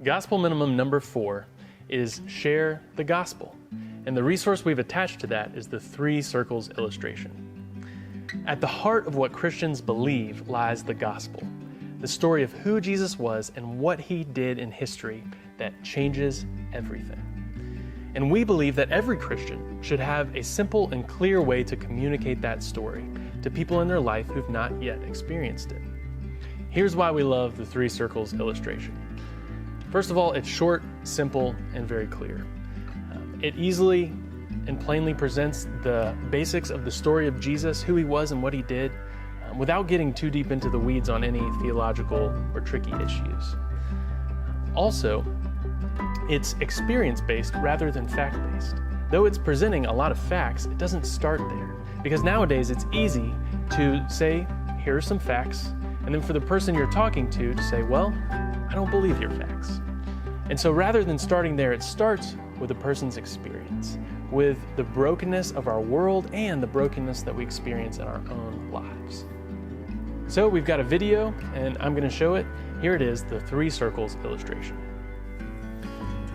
Gospel minimum number 4 is share the gospel. And the resource we've attached to that is the 3 circles illustration. At the heart of what Christians believe lies the gospel, the story of who Jesus was and what he did in history that changes everything. And we believe that every Christian should have a simple and clear way to communicate that story to people in their life who've not yet experienced it. Here's why we love the 3 circles illustration. First of all, it's short, simple, and very clear. It easily and plainly presents the basics of the story of Jesus, who he was and what he did, without getting too deep into the weeds on any theological or tricky issues. Also, it's experience-based rather than fact-based. Though it's presenting a lot of facts, it doesn't start there, because nowadays it's easy to say, here are some facts, and then for the person you're talking to say, well, I don't believe your facts. And so rather than starting there, it starts with a person's experience, with the brokenness of our world and the brokenness that we experience in our own lives. So we've got a video, and I'm going to show it. Here it is, the 3 circles illustration.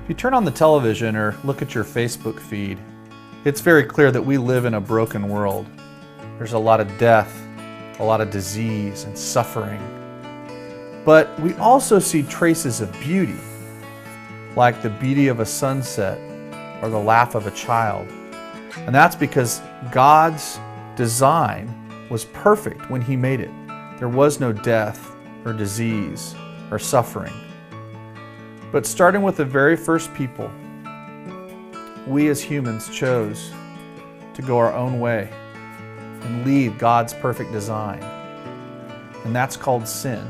If you turn on the television or look at your Facebook feed, it's very clear that we live in a broken world. There's a lot of death, a lot of disease and suffering. But we also see traces of beauty, like the beauty of a sunset or the laugh of a child. And that's because God's design was perfect when he made it. There was no death or disease or suffering. But starting with the very first people, we as humans chose to go our own way and leave God's perfect design. And that's called sin.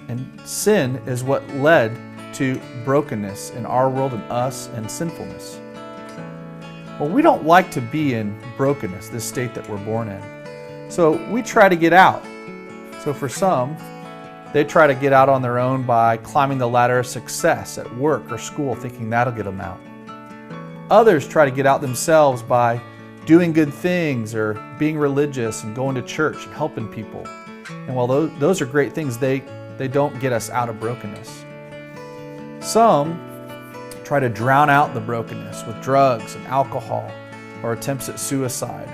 And sin is what led to brokenness in our world and us and sinfulness. Well, we don't like to be in brokenness, this state that we're born in. So we try to get out. So for some, they try to get out on their own by climbing the ladder of success at work or school, thinking that'll get them out. Others try to get out themselves by doing good things or being religious and going to church and helping people. And while those are great things, they don't get us out of brokenness. Some try to drown out the brokenness with drugs and alcohol or attempts at suicide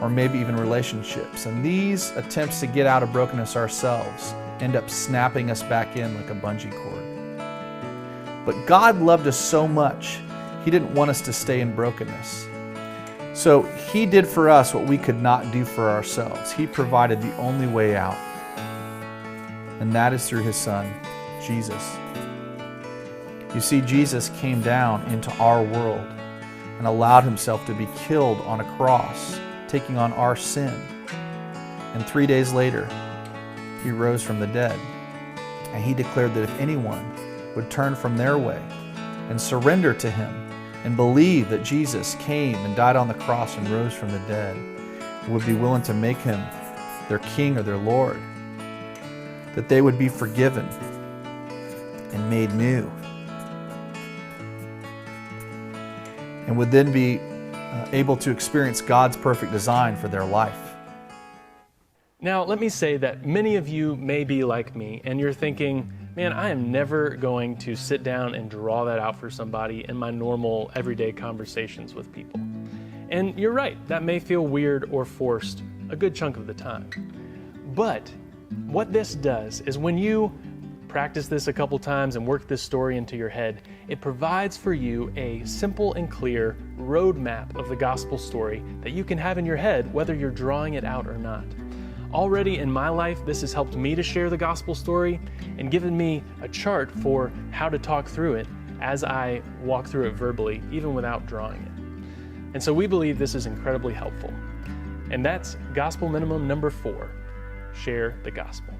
or maybe even relationships. And these attempts to get out of brokenness ourselves end up snapping us back in like a bungee cord. But God loved us so much, he didn't want us to stay in brokenness. So he did for us what we could not do for ourselves. He provided the only way out. And that is through his son, Jesus. You see, Jesus came down into our world and allowed himself to be killed on a cross, taking on our sin. And 3 days later, he rose from the dead. And he declared that if anyone would turn from their way and surrender to him and believe that Jesus came and died on the cross and rose from the dead, and would be willing to make him their king or their Lord, that they would be forgiven and made new, and would then be able to experience God's perfect design for their life. Now, let me say that many of you may be like me, and you're thinking, man, I am never going to sit down and draw that out for somebody in my normal, everyday conversations with people. And you're right, that may feel weird or forced a good chunk of the time. But what this does is when you practice this a couple times and work this story into your head, it provides for you a simple and clear roadmap of the gospel story that you can have in your head, whether you're drawing it out or not. Already in my life, this has helped me to share the gospel story and given me a chart for how to talk through it as I walk through it verbally, even without drawing it. And so we believe this is incredibly helpful. And that's gospel minimum number 4, share the gospel.